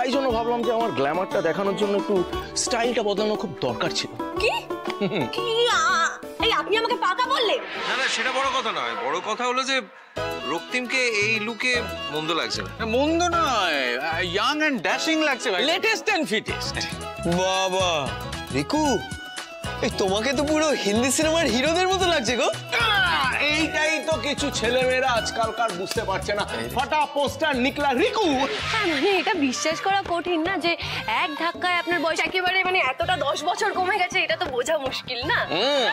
তাই জন্য ভাবলাম যে আমার গ্ল্যামারটা দেখানোর জন্য একটু স্টাইলটা বদলানো খুব দরকার ছিল। কি কি এই আপনি আমাকে পাকা বললেন? না না, সেটা বড় কথা নয়। বড় কথা হলো যে রক্তিমকে এই লুকে মন্দ লাগছে না। মন্দ নয়, ইয়াং এন্ড ড্যাশিং লাগছে ভাই, লেটেস্ট এন্ড ফিটেস্ট। বাবা রিকু, এই তোমাকে তো পুরো হিন্দি সিনেমার হিরোদের মতো লাগছে গো। এইটাই তো কিছু ছেলেমেয়েরা আজকালকার বুঝতে পারছে না। ফটা পোস্টার নিকলা রিকু। হ্যাঁ মানে এটা বিশ্বাস করা কঠিন না যে এক ধাক্কায় আপনার বয়স একেবারে মানে এতটা 10 বছর কমে গেছে, এটা তো বোঝা মুশকিল না।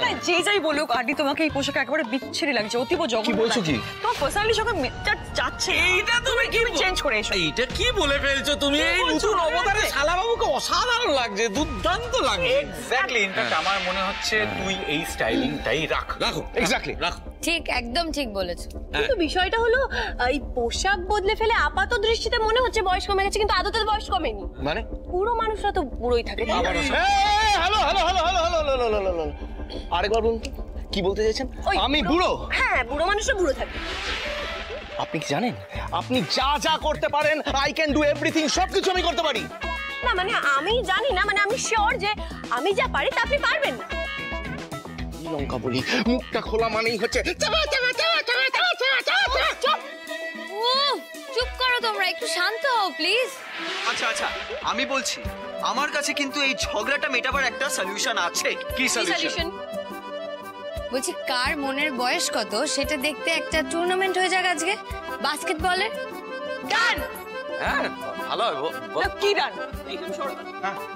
না যে যাই বলুক আন্টি, তোমাকে এই পোশাকে একেবারে বিচ্ছিরি লাগছে, অতীব জঘন্য। কি বলছো কি? তোমার পার্সোনালি সঙ্গে মিটার যাচ্ছে, এইটা তুমি কি চেঞ্জ করে এসো। এইটা কি বলে ফেলছো তুমি? এই নতুন অবতারে শালাবাবুকে অসাধারণ লাগছে, দুর্দান্ত লাগছে। এক্স্যাক্টলি। ইনফ্যাক্ট আমার মনে হচ্ছে তুই এই স্টাইলিংটাই রাখো। এক্স্যাক্টলি রাখো। ঠিক, একদম ঠিক বলেছো। কিন্তু বিষয়টা হলো এই পোশাক বদলে ফেলে আপাত দৃষ্টিতে মনে হচ্ছে বয়স কমে গেছে, কিন্তু আদতে বয়স কমেনি। মানে পুরো মানুষরা তো বুড়োই থাকে। Hello hello hello hello hello, আরেকবার বলুন তো কি বলতে চাইছেন? আমি বুড়ো? হ্যাঁ, বুড়ো মানুষরা বুড়ো থাকে। আপনি কি জানেন আপনি যা যা করতে পারেন, আই ক্যান ডু এভরিথিং, সবকিছু আমি করতে পারি। না মানে আমি জানি না, মানে আমি শিওর যে আমি যা পারি তা আপনি পারবেন না। লঙ্কা বলি, মুখটা খোলা মানেই হচ্ছে চুপ করো তোমরা, একটু শান্ত হও প্লিজ। আচ্ছা আচ্ছা, আমি বলছি আমার কাছে কিন্তু এই ঝগড়াটা মেটাবার একটা সলিউশন আছে। কি সলিউশন? বলছি কার মনের বয়স কত সেটা দেখতে একটা টুর্নামেন্ট হয়ে যাক আজকে, বাস্কেটবলের। ডান। হ্যাঁ ভালো হবে। কি ডান?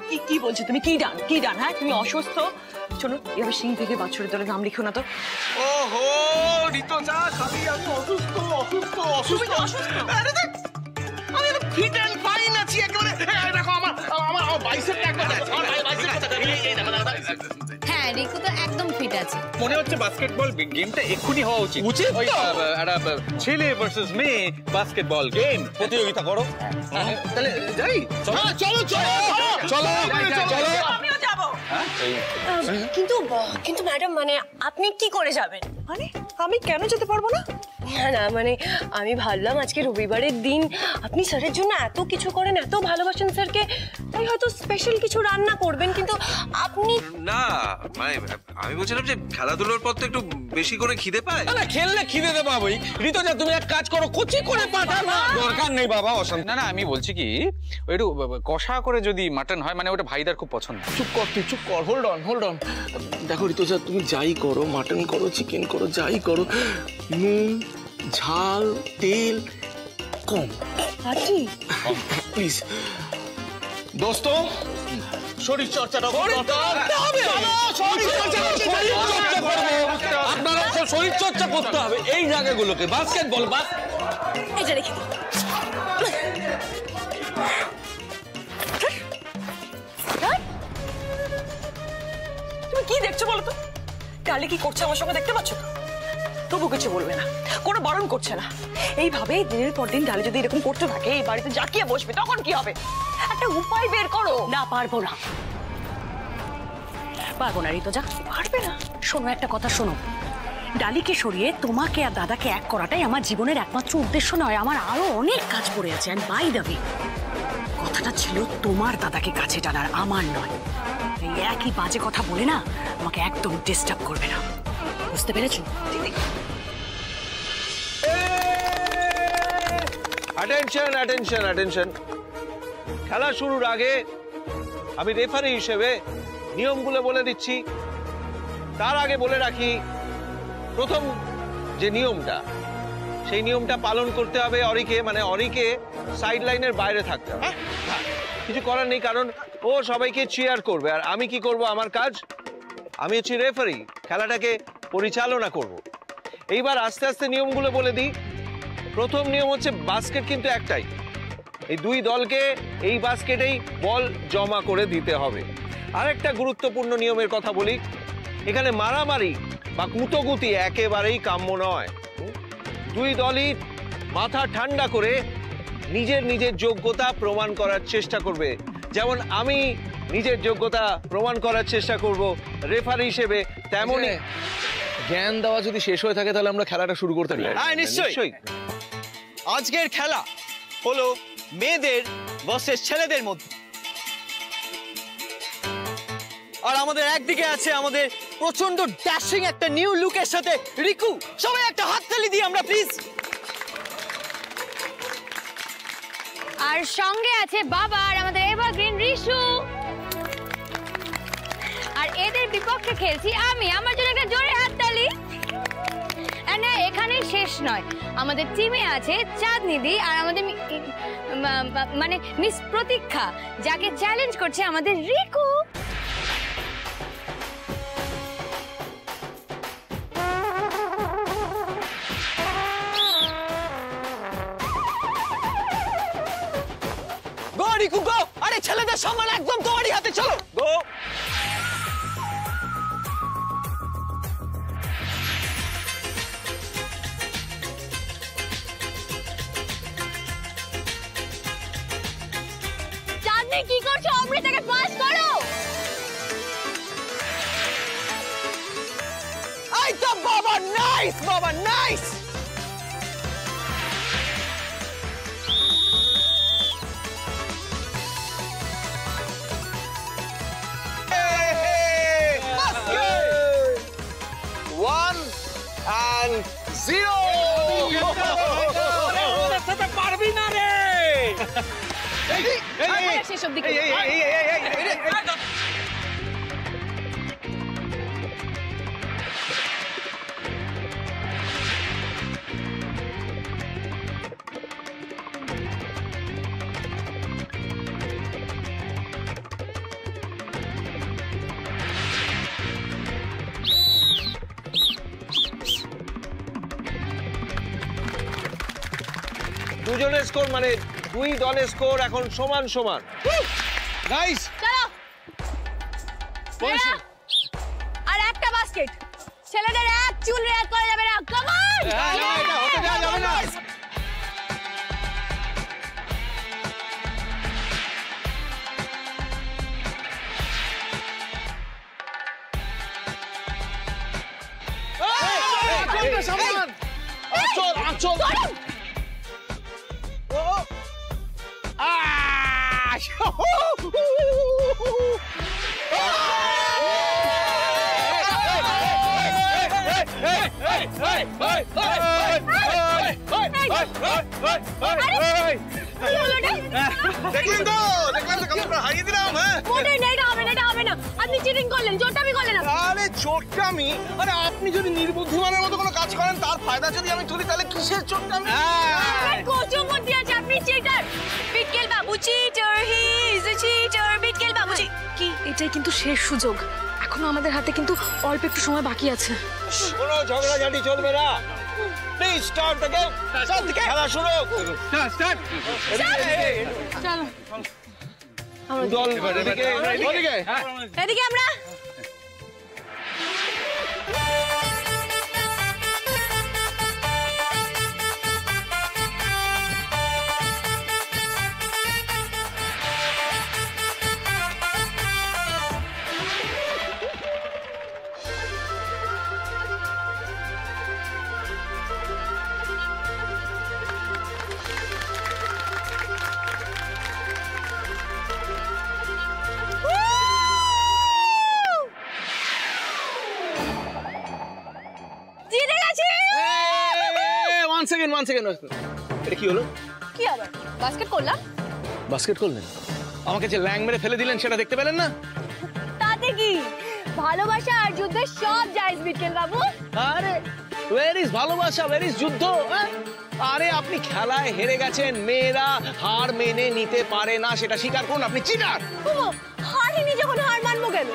কি কি বলছো তুমি? কি ডান? কি ডান? হ্যাঁ তুমি অসুস্থ? চলো এবার সিং থেকে বাছুরের দলে নাম লিখো না তো। ওহো ঋতুজা, খালি আমি অসুস্থ অসুস্থ অসুস্থ অসুস্থ। আরে দেখ আমি তো ফিট এন্ড ফাইন আছি একেবারে। দেখো আমার আমার বাইসেপটা একবার দেখো, আমার বাইসেপটা দেখো। এই দেখো হ্যাঁ রিকু তো একদম ফিট আছে। মনে হচ্ছে বাস্কেটবল গেমটা এক্ষুনি হওয়া উচিত। উচিত তো? ওই একটা ছেলে ভার্সেস মেয়ে বাস্কেটবল গেম প্রতিযোগিতা করো। তাহলে যাই। চলো চলো চলো চলো চলো। আমিও যাব। কিন্তু কিন্তু ম্যাডাম মানে আপনি কি করে যাবেন? মানে আমি কেন যেতে পারবো না? না না মানে আমি ভাবলাম আজকে রবিবারের দিন আপনি স্যারের জন্য এত কিছু করেন, এত ভালোবাসেন স্যারকে, তাই হয়তো স্পেশাল কিছু রান্না করবেন, কিন্তু আপনি না মানে আমি বলছিলাম যে খেলাধুলোর পর তো একটু বেশি করে খিদে পায়। না খেললে খিদে দেবো আমি। ঋতুজা তুমি এক কাজ করো, কুচি করে পাঠানো দরকার নেই বাবা, অশান্তি। না না, আমি বলছি কি ওই একটু কষা করে যদি মাটন হয়, মানে ওটা ভাইদার খুব পছন্দ। চুপ কর তুই, চুপ কর। Hold on. দেখো ঋতুজা, তুমি যাই করো, মাটন করো, চিকেন করো, যাই করো, নুন ঝাল তেল কম। প্লিজ দোস্ত, শরীর চর্চাটা আপনারা শরীর চর্চা করতে হবে এই জায়গাগুলোকে। বাস্কেটবল এটা রেখে দিন। তুমি কি দেখছো বলো তো? কালে কি করছে আমার সঙ্গে দেখতে পাচ্ছ তো? তবু কিছু বলবে না, কোনো বারণ করছে না। এইভাবে দিনের পর দিন ডালে যদি এরকম করতে থাকে, এই বাড়িতে জাকিয়ে বসবে, তখন কি হবে? একটা উপায় বের করো। না পারবো না, পারবো না ঋতুজা, পারবে না। শোনো একটা কথা শোনো, ডালিকে সরিয়ে তোমাকে আর দাদাকে এক করাটাই আমার জীবনের একমাত্র উদ্দেশ্য নয়, আমার আরো অনেক কাজ পড়ে আছে। আর বাই দ্য ওয়ে, কথাটা ছিল তোমার দাদাকে কাছে টানার, আমার নয়। এই একই বাজে কথা বলে না আমাকে একদম ডিস্টার্ব করবে না, বুঝতে পেরেছো? অ্যাটেনশন অ্যাটেনশন অ্যাটেনশন, খেলা শুরুর আগে আমি রেফারি হিসেবে নিয়মগুলো বলে দিচ্ছি। তার আগে বলে রাখি, প্রথম যে নিয়মটা, সেই নিয়মটা পালন করতে হবে অরিকে, মানে অরিকে সাইড লাইনের বাইরে থাকতে হবে। কিছু করার নেই, কারণ ও সবাইকে চিয়ার করবে, আর আমি কি করব? আমার কাজ, আমি হচ্ছি রেফারি, খেলাটাকে পরিচালনা করব। এইবার আস্তে আস্তে নিয়মগুলো বলে দিই। প্রথম নিয়ম হচ্ছে বাস্কেট কিন্তু একটাই, এই দুই দলকে এই বাস্কেটেই বল জমা করে দিতে হবে। আরেকটা গুরুত্বপূর্ণ নিয়মের কথা বলি, এখানে মারামারি বা কুতোকুতি একেবারেই কাম্য নয়। দুই দলই মাথা ঠান্ডা করে নিজের নিজের যোগ্যতা প্রমাণ করার চেষ্টা করবে, যেমন আমি নিজের যোগ্যতা প্রমাণ করার চেষ্টা করব রেফারি হিসেবে, তেমনই। জ্ঞান দেওয়া যদি শেষ হয়ে থাকে তাহলে আমরা খেলাটা শুরু করতে পারি। হ্যাঁ নিশ্চয়ই। আজকের খেলা হলো মেয়েদের ভার্সেস ছেলেদের মধ্যে। আর আমাদের একদিকে আছে আমাদের প্রচন্ড ড্যাশিং একটা নিউ লুকের সাথে রিকু। সবাই একটা হাততালি দিই আমরা প্লিজ। আর সঙ্গে আছে বাবা আর আমাদের এভারগ্রিন রিশু। আর এদের বিপক্ষে খেলছি আমি। আমার জন্য একটা জোরে হাততালি। না, এখানেই শেষ নয়, আমাদের টিমে আছে চাঁদনিদি আর আমাদের মানে মিস প্রতীক্ষা, যাকে চ্যালেঞ্জ করছে আমাদের রিকু। গো রিকু গো। আরে ছেলেদের সম্মান একদম তোমারই হাতে, চলো গো। চাঁদনি কি করছো? অমৃতাকে পাস করো। এই তো বাবা, নাইস বাবা, নাইস। One and 0. পারবি না রে। সেসব দিকে দুজনের স্কোর মানে দুই দলের স্কোর এখন সমান সমান। নাইস। চলো মেয়েরা, আর একটা বাস্কেট। ছেলেদের এক চুল রেয়াত করা যাবে না। Come on. এটা হতে দেওয়া যাবে না। সাবধান। আচল আচল। দেখলেন তো কাপড়টা হারিয়ে দিলাম। হ্যাঁ মোটেই না, এটা হবে না, এটা হবে না। আপনি চিটিং করলেন, চোটামি করলেন। আরে চোট্টামি? আরে আপনি যদি নির্বুদ্ধিমানের মতো কোনো কাজ করেন তার ফায়দা যদি আমি তুলি তাহলে কিসের চোট্টামি? কোচও মধ্যে আছে, আপনি চিটার। বিটকেল বাবু cheater, he is a cheater. বিটকেল বাবু কি এটাই কিন্তু শেষ সুযোগ। এখনো আমাদের হাতে কিন্তু অল্প একটু সময় বাকি আছে। কোনো ঝগড়াঝাটি চলবে না। Please start the game. খেলা শুরু। স্টার্ট। চলো দল এদিকে। এদিকে আমরা। One second. এটা কি হলো? কি আবার বাস্কেট করলাম? বাস্কেট করলেন? আমাকে যে ল্যাং মেরে ফেলে দিলেন সেটা দেখতে পেলেন না? তাতে কি, ভালোবাসা আর যুদ্ধে সব জায়েজ বিটকেল বাবু। আরে ওয়ার ইজ ভালোবাসা, ওয়ার ইজ যুদ্ধ? আরে আপনি খেলায় হেরে গেছেন, মেয়েরা হার মেনে নিতে পারে না, সেটা স্বীকার করুন। আপনি চিটার। হারিনি যখন হার মানবো কেন?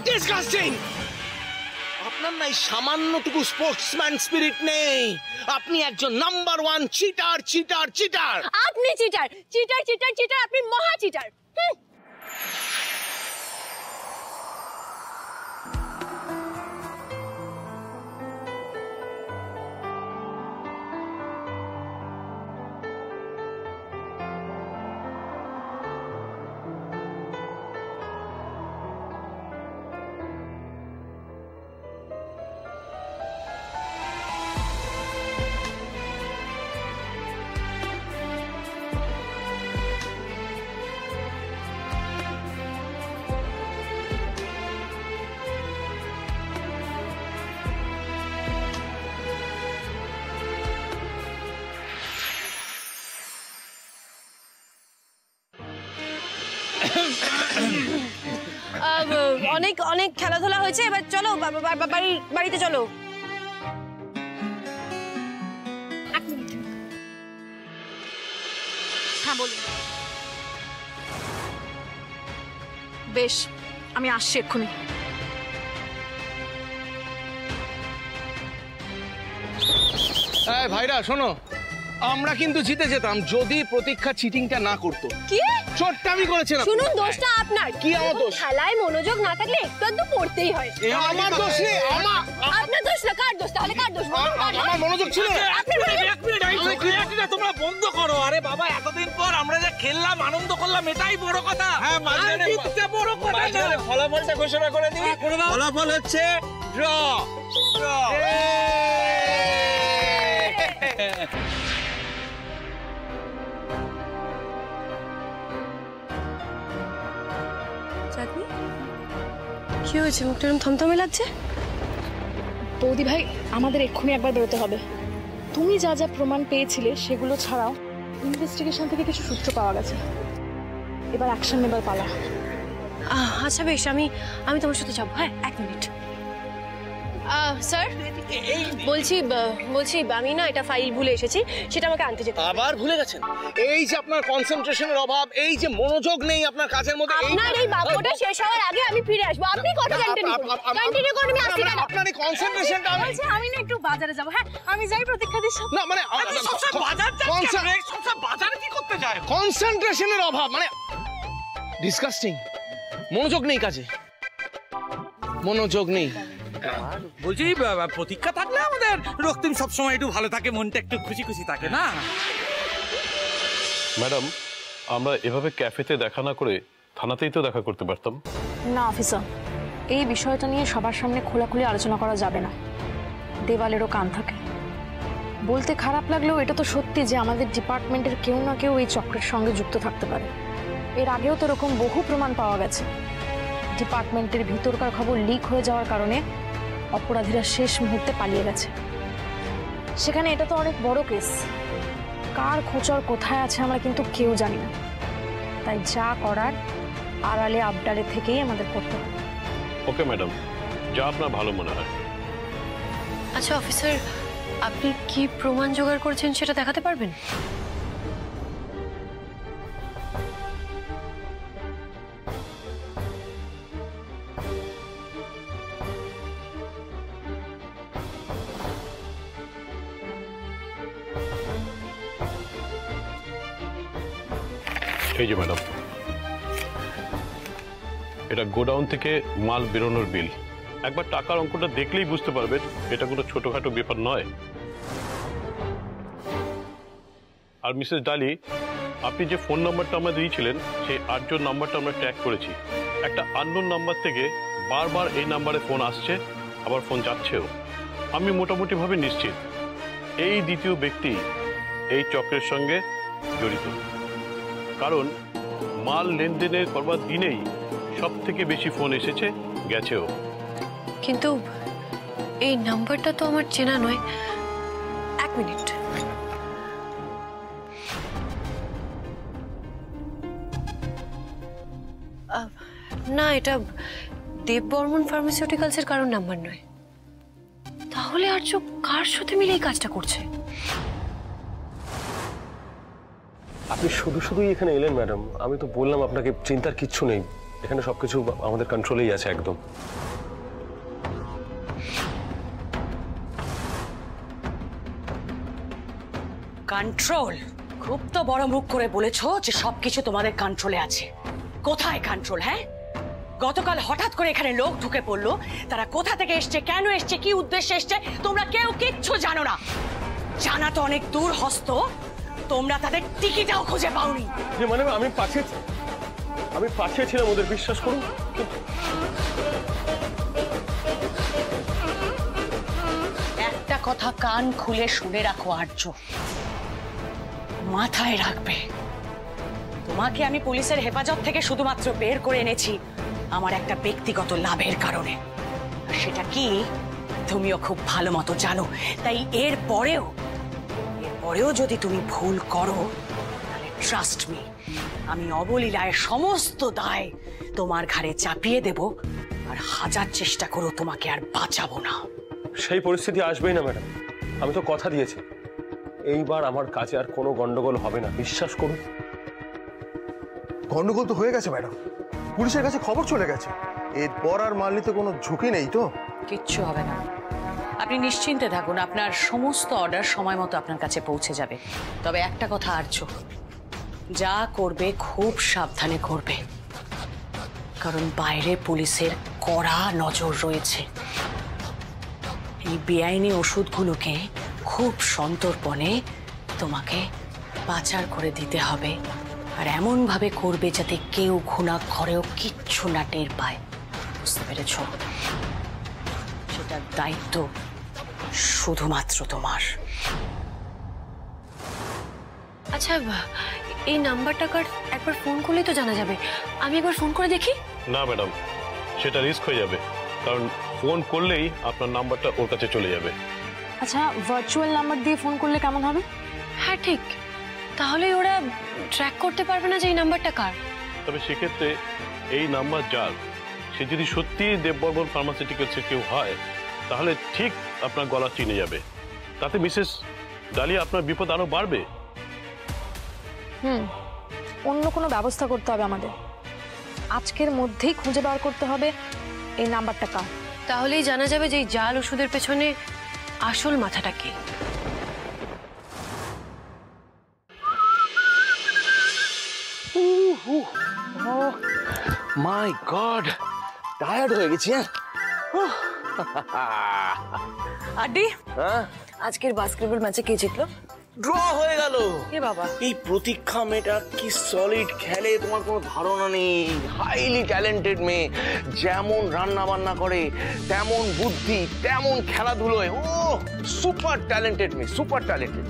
ডিসগাস্টিং! আপনার নাই সামান্যটুকু স্পোর্টসম্যান স্পিরিট নেই। আপনি একজন নাম্বার 1 চিটার। আপনি চিটার, আপনি মহা চিটার। অনেক অনেক খেলাধুলা হয়েছে, এবার চলো বাড়িতে চলো। হ্যাঁ বলুন। বেশ, আমি আসছি এক্ষুনি। ভাইরা শোনো, আমরা কিন্তু জিতে যেতাম যদি প্রতীক্ষা চিটিংটা না করতো। কি চোটটামি করেছিলাম। শুনুন, দোষটা আপনার। কি আমার দোষ? খেলায় মনোযোগ না থাকলে একটু একটু পড়তেই হয়। আমার দোষ নেই, আপনার দোষ না, কার দোষ? তাহলে কার দোষ? আমার মনোযোগ ছিল না। তোমরা বন্ধ করো। আরে বাবা, এতদিন পর আমরা যে খেললাম, আনন্দ করলাম, এটাই বড় কথা। হ্যাঁ, বড় কথা। ফলাফলটা ঘোষণা করে দিই। ফলাফল হচ্ছে ড্র। চাঁদনি, কি হয়েছে? মুখটা এরকম থমথমে লাগছে। বৌদি ভাই, আমাদের এক্ষুনি একবার বেরোতে হবে। তুমি যা যা প্রমাণ পেয়েছিলে সেগুলো ছাড়াও ইনভেস্টিগেশন থেকে কিছু সূত্র পাওয়া গেছে। এবার অ্যাকশন নেবার পালা। আচ্ছা বেশ, আমি তোমার সাথে যাবো। হ্যাঁ, 1 মিনিট। স্যার, বলছি আমি না এটা ফাইল ভুলে এসেছি, সেটা আমাকে আনতে যেতে। আবার ভুলে গেছেন? এই যে আপনার কনসেন্ট্রেশনের অভাব, এই যে মনোযোগ নেই আপনার কাজের মধ্যে, আপনার এই বাক্যটা শেষ হওয়ার আগে আমি ফিরে আসবো। আপনি কথা কন্টিনিউ করুন। আমি আসছি কেন? আপনার এই কনসেন্ট্রেশনটা বলছি আমি না একটু বাজারে যাবো। হ্যাঁ, আমি যাই প্রতীক্ষা দিচ্ছি। না মানে বাজারে কি করতে যায়? কনসেন্ট্রেশনের অভাব, মানে ডিসকাস্টিং। মনোযোগ নেই কাজে, মনোযোগ নেই। বলছি প্রতীক্ষা থাকলে আমাদের রক্তিম সবসময় একটু ভালো থাকে, মনটা একটু খুশি খুশি থাকে না? ম্যাডাম, আমরা এভাবে ক্যাফেতে দেখা না করে থানাতেই তো দেখা করতে পারতাম। না অফিসার, এই বিষয়টা নিয়ে সবার সামনে খোলাখুলি আলোচনা করা যাবে না। দেওয়ালেরও কান থাকে। বলতে খারাপ লাগলেও এটা তো সত্যি যে আমাদের ডিপার্টমেন্টের কেউ না কেউ এই চক্রের সঙ্গে যুক্ত থাকতে পারে। এর আগেও তো এরকম বহু প্রমাণ পাওয়া গেছে। ডিপার্টমেন্টের ভিতরকার খবর লিক হয়ে যাওয়ার কারণে অপরাধীরা শেষ মুহূর্তে পালিয়ে গেছে। সেখানে এটা তো অনেক বড় কেস। কার খোঁচর কোথায় আছে আমরা কিন্তু কেউ জানি না। তাই যা করার আড়ালে আবডালে থেকেই আমাদের করতে হবে। ওকে ম্যাডাম, যা আপনার ভালো মনে হয়। আচ্ছা অফিসার, আপনি কি প্রমাণ জোগাড় করেছেন সেটা দেখাতে পারবেন? এই যে ম্যাডাম, এটা গোডাউন থেকে মাল বেরোনোর বিল। একবার টাকার অঙ্কটা দেখলেই বুঝতে পারবেন এটা কোনো ছোটখাটো ব্যাপার নয়। আর মিসেস ডালি, আপনি যে ফোন নাম্বারটা আমরা দিয়েছিলেন সেই 8 জন নাম্বারটা আমরা ট্র্যাক করেছি। একটা আননোন নাম্বার থেকে বারবার এই নাম্বারে ফোন আসছে, আবার ফোন যাচ্ছেও। আমি মোটামুটিভাবে নিশ্চিত এই দ্বিতীয় ব্যক্তি এই চক্রের সঙ্গে জড়িত। কারণ মাল লেনদেনের করবার দিনেই সব থেকে বেশি ফোন এসেছে, গেছেও। কিন্তু এই নাম্বারটা তো আমার চেনা নয়। 1 মিনিট। না, এটা দেববর্মন ফার্মাসিউটিক্যালসের কারোর নাম্বার নয়। তাহলে আর্য কার সাথে মিলে এই কাজটা করছে? আপনি শুধুই এখানে এলেন ম্যাডাম। আমি তো বললাম আপনাকে, চিন্তার কিচ্ছু নেই, এখানে সবকিছু আমাদের কন্ট্রোলেই আছে একদম। কন্ট্রোল? খুব তো বড় মুখ করে বলেছো যে সবকিছু তোমাদের কন্ট্রোলে আছে। কোথায় কন্ট্রোল? হ্যাঁ, গতকাল হঠাৎ করে এখানে লোক ঢুকে পড়লো। তারা কোথা থেকে এসছে, কেন এসছে, কি উদ্দেশ্যে এসছে তোমরা কেউ কিচ্ছু জানো না। জানা তো অনেক দূর হস্ত, তোমরা তাদের টিকিটাও খুঁজে পাওনি। মানে আমি পাশে ছিলাম ওদের, বিশ্বাস করুন। একটা কথা কান খুলে শুনে রাখো আর্য, মাথায় রাখবে, তোমাকে আমি পুলিশের হেফাজত থেকে শুধুমাত্র বের করে এনেছি আমার একটা ব্যক্তিগত লাভের কারণে। সেটা কি তুমিও খুব ভালো মতো জানো। তাই এর পরেও যদি তুমি ভুল করো, তাহলে ট্রাস্ট মি, আমি অবলীলায় সমস্ত দায় তোমার ঘাড়ে চাপিয়ে দেব, আর হাজার চেষ্টা করো তোমাকে আর বাঁচাবো না। সেই পরিস্থিতি আসবেই না ম্যাডাম, আমি তো কথা দিয়েছি এইবার আমার কাছে আর কোনো গন্ডগোল হবে না, বিশ্বাস করুন। গন্ডগোল তো হয়ে গেছে ম্যাডাম, পুলিশের কাছে খবর চলে গেছে। এরপর আর মাল নিতে কোনো ঝুঁকি নেই তো? কিচ্ছু হবে না, আপনি নিশ্চিন্তে থাকুন, আপনার সমস্ত অর্ডার সময় মতো আপনার কাছে পৌঁছে যাবে। তবে একটা কথা আর্য, যা করবে খুব সাবধানে করবে, কারণ বাইরে পুলিশের কড়া নজর রয়েছে। এই বেআইনি ওষুধগুলোকে খুব সন্তর্পণে তোমাকে পাচার করে দিতে হবে, আর এমন ভাবে করবে যাতে কেউ ঘুণাক্ষরেও কিচ্ছু না টের পায়, বুঝতে পেরেছ? সেটার দায়িত্ব শুধুমাত্র তোমার। আচ্ছা, এই নাম্বারটা একবার ফোন করলেই তো জানা যাবে। আমি একবার ফোন করে দেখি। না ম্যাডাম, সেটা রিস্ক হয়ে যাবে, কারণ ফোন করলেই আপনার নাম্বারটা ওর কাছে চলে যাবে। আচ্ছা, ভার্চুয়াল নাম্বার দিয়ে ফোন করলে কেমন হবে? হ্যাঁ ঠিক, তাহলে ওরা ট্র্যাক করতে পারবে না যে এই নাম্বারটা কার। তবে সেক্ষেত্রে এই নাম্বার যার, সে যদি সত্যি দেববর্মন ফার্মাসিউটিক্যালসের কেউ হয়, তাহলে ঠিক আপনার গলা চিনে যাবে। তাতে মিসেস ডালিয়া আপনার বিপদ আরো বাড়বে। অন্য কোনো ব্যবস্থা করতে হবে আমাদের। আজকের মধ্যেই খুঁজে বার করতে হবে এই নাম্বারটা কার। তাহলেই জানা যাবে যে এই জাল ওষুধের পেছনে আসল মাথাটা কে। মাই গড, টায়ার্ড হয়ে গেছি। আড্ডি, হ্যাঁ, আজকের বাস্কেটবল ম্যাচে কে জিতলো? ড্র হয়ে গেল। এ বাবা, এই প্রতীক্ষা মেয়েটা কি সলিড খেলে তোমার কোনো ধারণা নেই। হাইলি ট্যালেন্টেড মেয়ে, যেমন রান্না বান্না করে তেমন বুদ্ধি, তেমন খেলাধুলোয়। ও সুপার ট্যালেন্টেড মেয়ে, সুপার ট্যালেন্টেড।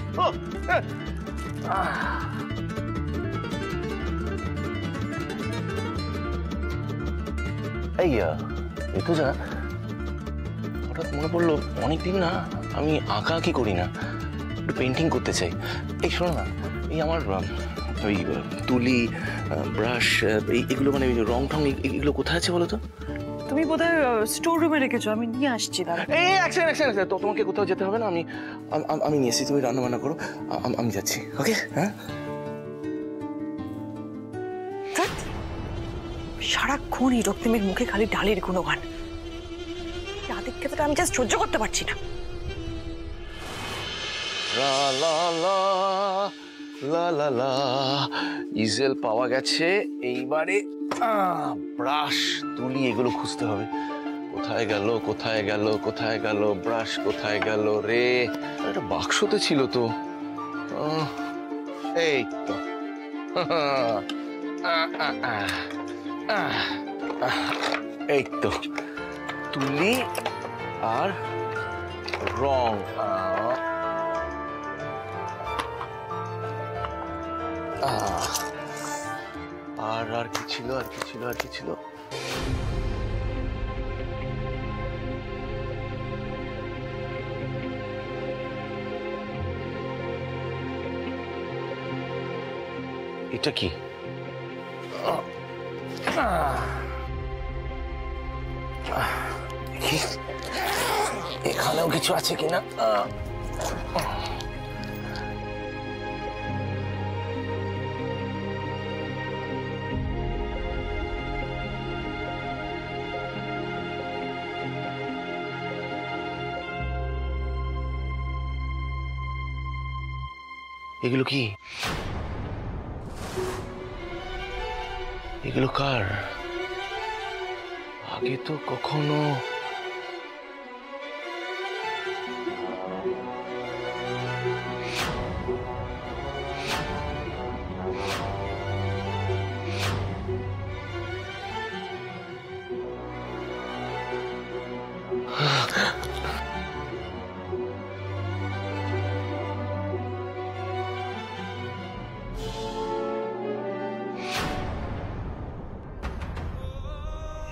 এই তো যা, হঠাৎ মনে পড়লো অনেকদিন না আমি আঁকাআঁকি করি না, একটু পেন্টিং করতে চাই। এই শোনো না, এই আমার ওই তুলি, ব্রাশ, এগুলো মানে রং ঠং এগুলো কোথায় আছে বলো তো? তুমি বোধহয় স্টোর রুমে রেখেছো, আমি নিয়ে আসছি। এই এক তো তোমাকে কোথাও যেতে হবে না, আমি নিয়ে এসেছি, তুমি রান্না বান্না করো, আমি যাচ্ছি। ওকে? হ্যাঁ, সারাক্ষণ এই রক্তিমের মুখে খালি ডালের গুণগান, আদিক্ষেত্রটা আমি জাস্ট সহ্য করতে পারছি না। লা লা লা লা লা লা, ইজেল পাওয়া গেছে। এইবারে ব্রাশ, তুলি এগুলো খুঁজতে হবে। কোথায় গেল কোথায় গেল কোথায় গেল ব্রাশ, কোথায় গেল রে? একটা বাক্সতে ছিল তো। এই তো, এই তো তুলি আর রং। আর কি ছিল, আর কি ছিল, আর কি ছিল? এটা কি? এখানেও কিছু আছে কিনা? এগুলো কি? এগুলো কার? আগে তো কখনো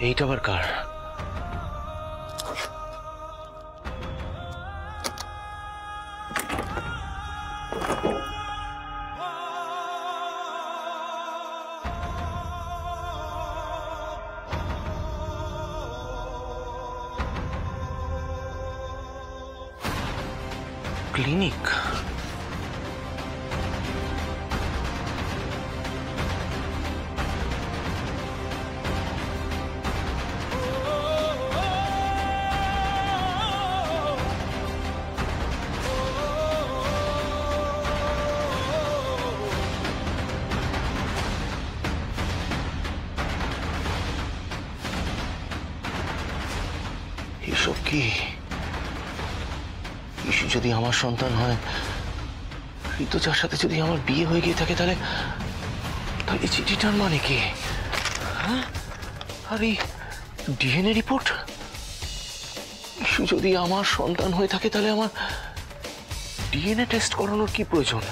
এইটা আবার কার? ক্লিনিক। এসব কি? ইসু যদি আমার সন্তান হয়, ঋতুজার সাথে যদি আমার বিয়ে হয়ে গিয়ে থাকে, তাহলে তাহলে চিঠিটার মানে কি? হ্যাঁ, আর এই ডিএনএ রিপোর্ট, ইসু যদি আমার সন্তান হয়ে থাকে তাহলে আমার ডিএনএ টেস্ট করানোর কি প্রয়োজন?